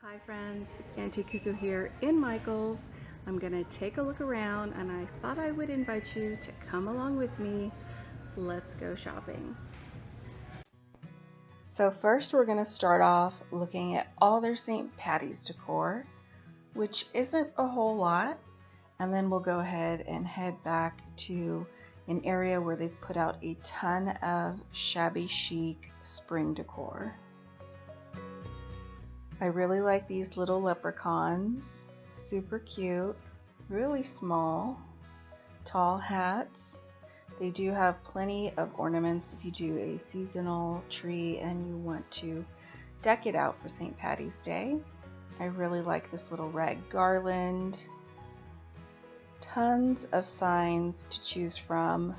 Hi friends, it's Auntie Cuckoo here in Michael's. I'm gonna take a look around and I thought I would invite you to come along with me. Let's go shopping. So first we're gonna start off looking at all their St. Patty's decor, which isn't a whole lot. And then we'll go ahead and head back to an area where they've put out a ton of shabby chic spring decor. I really like these little leprechauns, super cute, really small, tall hats. They do have plenty of ornaments if you do a seasonal tree and you want to deck it out for St. Patty's Day. I really like this little rag garland. Tons of signs to choose from.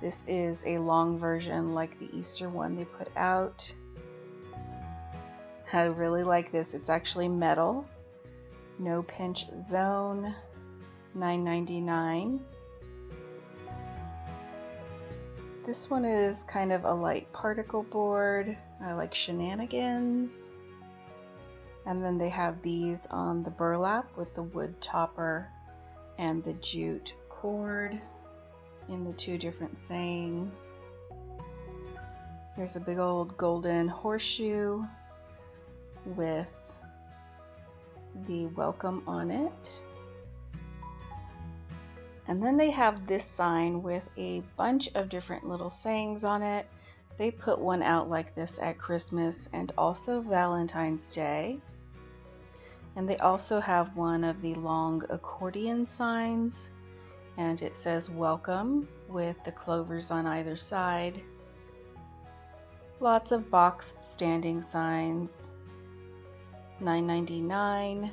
This is a long version like the Easter one they put out. I really like this. It's actually metal. No pinch zone. $9.99. This one is kind of a light particle board. I like shenanigans. And then they have these on the burlap with the wood topper and the jute cord in the two different sayings. Here's a big old golden horseshoe with the welcome on it. And then they have this sign with a bunch of different little sayings on it. They put one out like this at Christmas and also Valentine's Day. And they also have one of the long accordion signs, and it says welcome with the clovers on either side. Lots of box standing signs. $9.99,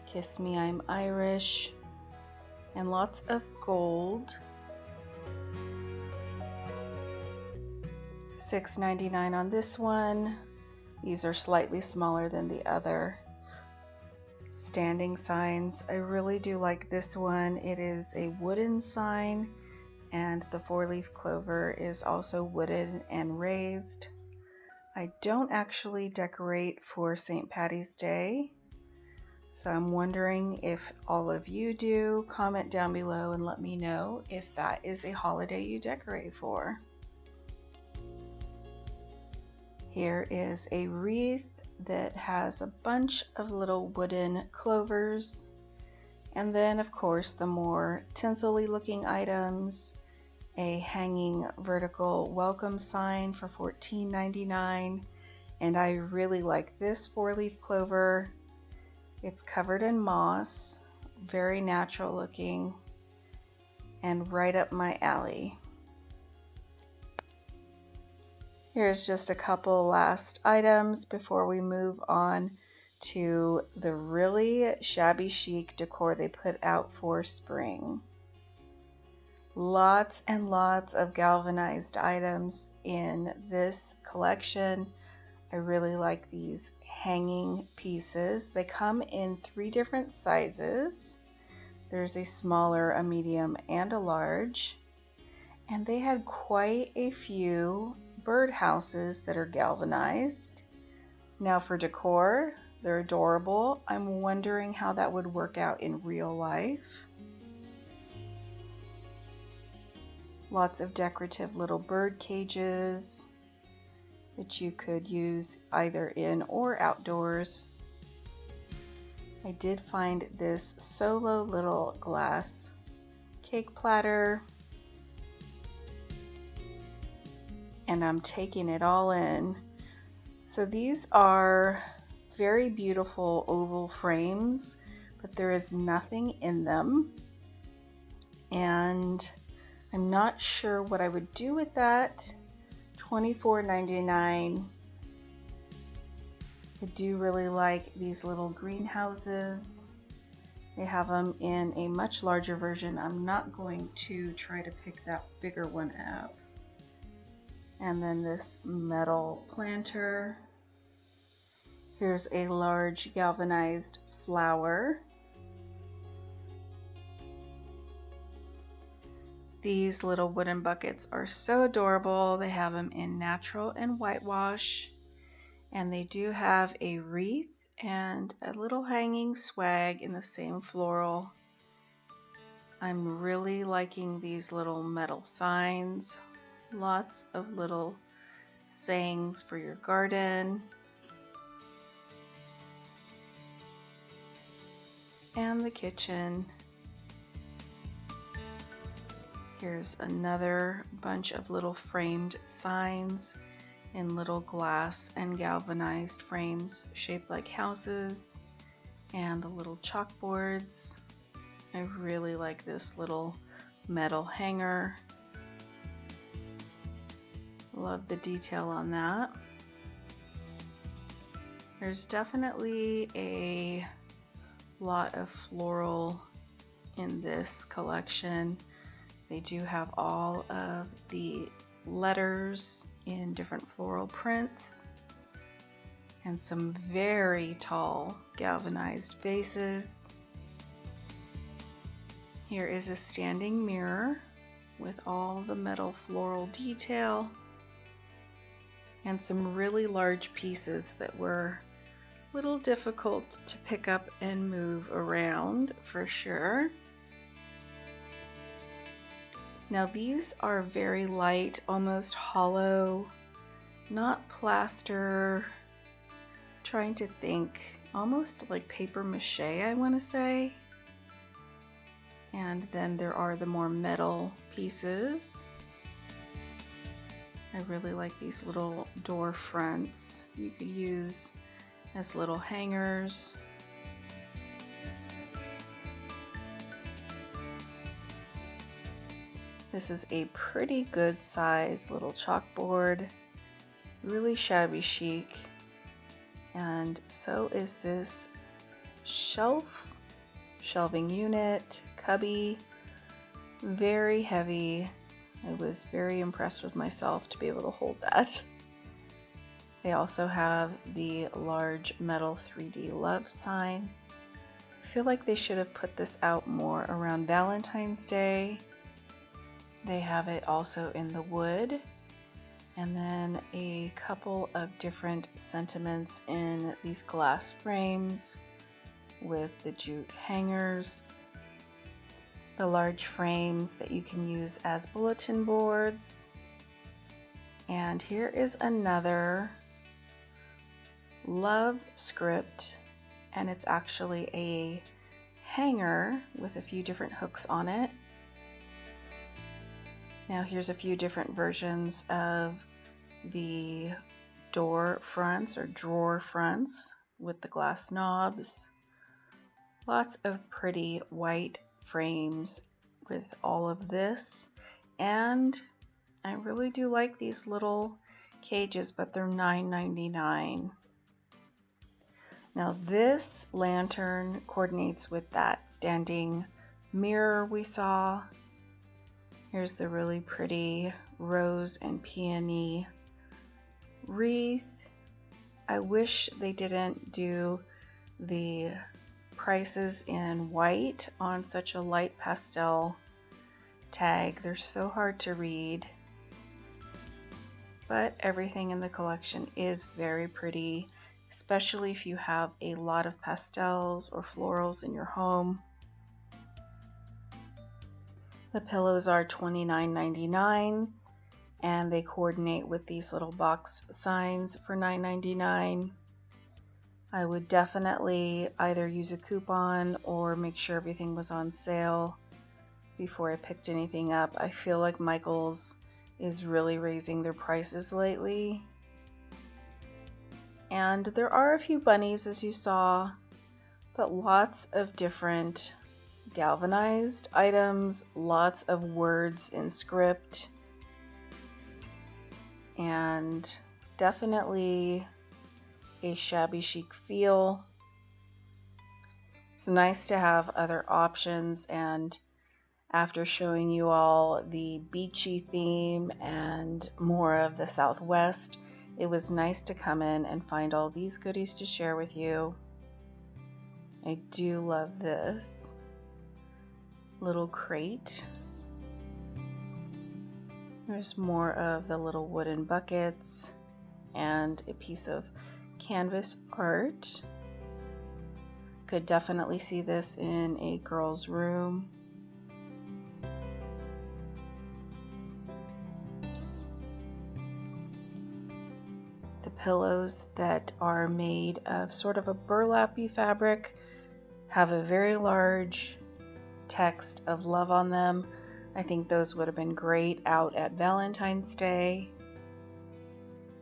Kiss Me I'm Irish, and lots of gold. $6.99 on this one. These are slightly smaller than the other standing signs. I really do like this one. It is a wooden sign, and the 4-leaf clover is also wooden and raised. I don't actually decorate for St. Patty's Day, so I'm wondering if all of you do. Comment down below and let me know if that is a holiday you decorate for. Here is a wreath that has a bunch of little wooden clovers, and then of course the more tinsel-y looking items. A hanging vertical welcome sign for $14.99, and I really like this 4-leaf clover. It's covered in moss, very natural looking, and right up my alley. Here's just a couple last items before we move on to the really shabby chic decor they put out for spring. Lots and lots of galvanized items in this collection. I really like these hanging pieces. They come in 3 different sizes. There's a smaller, a medium, and a large. And they had quite a few birdhouses that are galvanized. Now for decor, they're adorable. I'm wondering how that would work out in real life. Lots of decorative little bird cages that you could use either in or outdoors. I did find this solo little glass cake platter, and I'm taking it all in. So these are very beautiful oval frames, but there is nothing in them, and I'm not sure what I would do with that. $24.99. I do really like these little greenhouses. They have them in a much larger version. I'm not going to try to pick that bigger one up. And then this metal planter. Here's a large galvanized flower. These little wooden buckets are so adorable. They have them in natural and whitewash, and they do have a wreath and a little hanging swag in the same floral. I'm really liking these little metal signs. Lots of little sayings for your garden. And the kitchen. Here's another bunch of little framed signs in little glass and galvanized frames shaped like houses, and the little chalkboards. I really like this little metal hanger. Love the detail on that. There's definitely a lot of floral in this collection. They do have all of the letters in different floral prints and some very tall galvanized vases. Here is a standing mirror with all the metal floral detail and some really large pieces that were a little difficult to pick up and move around for sure. Now these are very light, almost hollow, not plaster, trying to think, almost like paper mache, I want to say. And then there are the more metal pieces. I really like these little door fronts you could use as little hangers. This is a pretty good size little chalkboard, really shabby chic. And so is this shelving unit, cubby, very heavy. I was very impressed with myself to be able to hold that. They also have the large metal 3D love sign. I feel like they should have put this out more around Valentine's Day. They have it also in the wood, and then a couple of different sentiments in these glass frames with the jute hangers, the large frames that you can use as bulletin boards. And here is another love script, and it's actually a hanger with a few different hooks on it. Now here's a few different versions of the door fronts or drawer fronts with the glass knobs. Lots of pretty white frames with all of this, and I really do like these little cages, but they're $9.99. Now this lantern coordinates with that standing mirror we saw. Here's the really pretty rose and peony wreath. I wish they didn't do the prices in white on such a light pastel tag. They're so hard to read. But everything in the collection is very pretty, especially if you have a lot of pastels or florals in your home. The pillows are $29.99, and they coordinate with these little box signs for $9.99. I would definitely either use a coupon or make sure everything was on sale before I picked anything up. I feel like Michael's is really raising their prices lately. And there are a few bunnies, as you saw, but lots of different galvanized items, lots of words in script, and definitely a shabby chic feel. It's nice to have other options, and after showing you all the beachy theme and more of the Southwest, it was nice to come in and find all these goodies to share with you. I do love this little crate. There's more of the little wooden buckets and a piece of canvas art. Could definitely see this in a girl's room. The pillows that are made of sort of a burlappy fabric have a very large text of love on them. I think those would have been great out at Valentine's Day.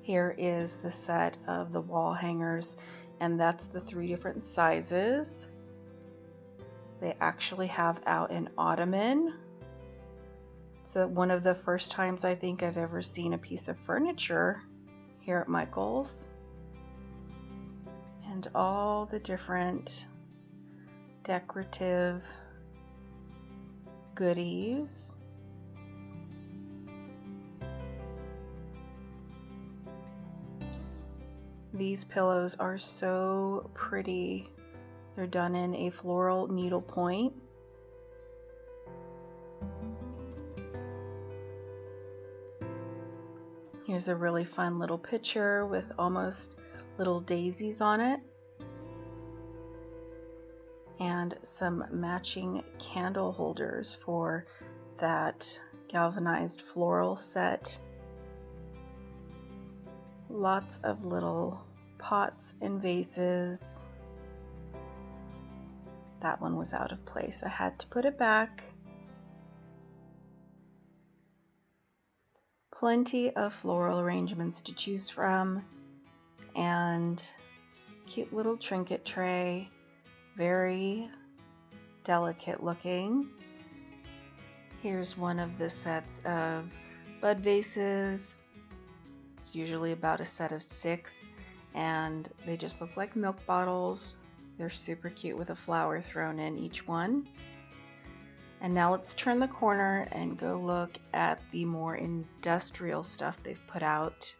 Here is the set of the wall hangers, and that's the 3 different sizes. They actually have out an ottoman. So one of the first times I think I've ever seen a piece of furniture here at Michael's. And all the different decorative goodies. These pillows are so pretty. They're done in a floral needle point. Here's a really fun little picture with almost little daisies on it. And some matching candle holders for that galvanized floral set. Lots of little pots and vases. That one was out of place. I had to put it back. Plenty of floral arrangements to choose from, and cute little trinket tray. Very delicate looking. Here's one of the sets of bud vases. It's usually about a set of 6, and they just look like milk bottles. They're super cute with a flower thrown in each one. And now let's turn the corner and go look at the more industrial stuff they've put out.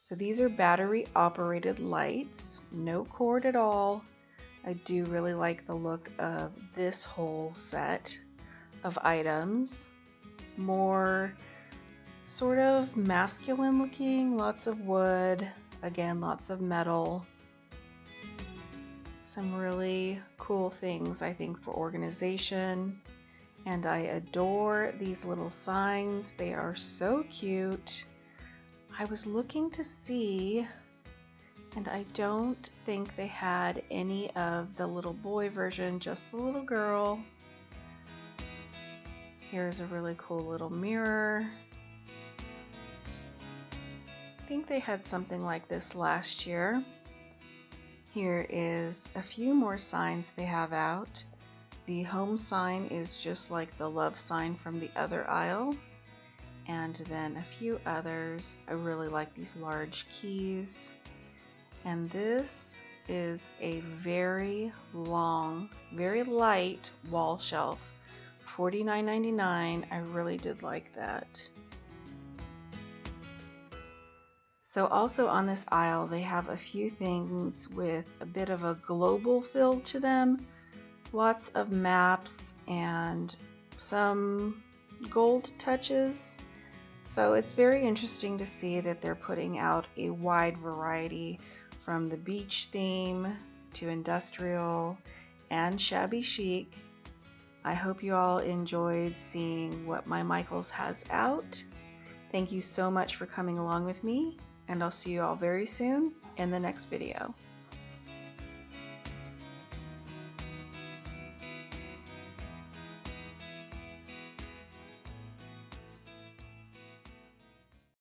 So these are battery operated lights, no cord at all. I do really like the look of this whole set of items. More sort of masculine looking, lots of wood, again, lots of metal. Some really cool things, I think, for organization. And I adore these little signs. They are so cute. I was looking to see, and I don't think they had any of the little boy version, just the little girl. Here's a really cool little mirror. I think they had something like this last year. Here is a few more signs they have out. The home sign is just like the love sign from the other aisle. And then a few others. I really like these large keys. And this is a very long, very light wall shelf. $49.99. I really did like that. So also on this aisle, they have a few things with a bit of a global feel to them. Lots of maps and some gold touches. So it's very interesting to see that they're putting out a wide variety from the beach theme to industrial and shabby chic. I hope you all enjoyed seeing what my Michael's has out. Thank you so much for coming along with me, and I'll see you all very soon in the next video.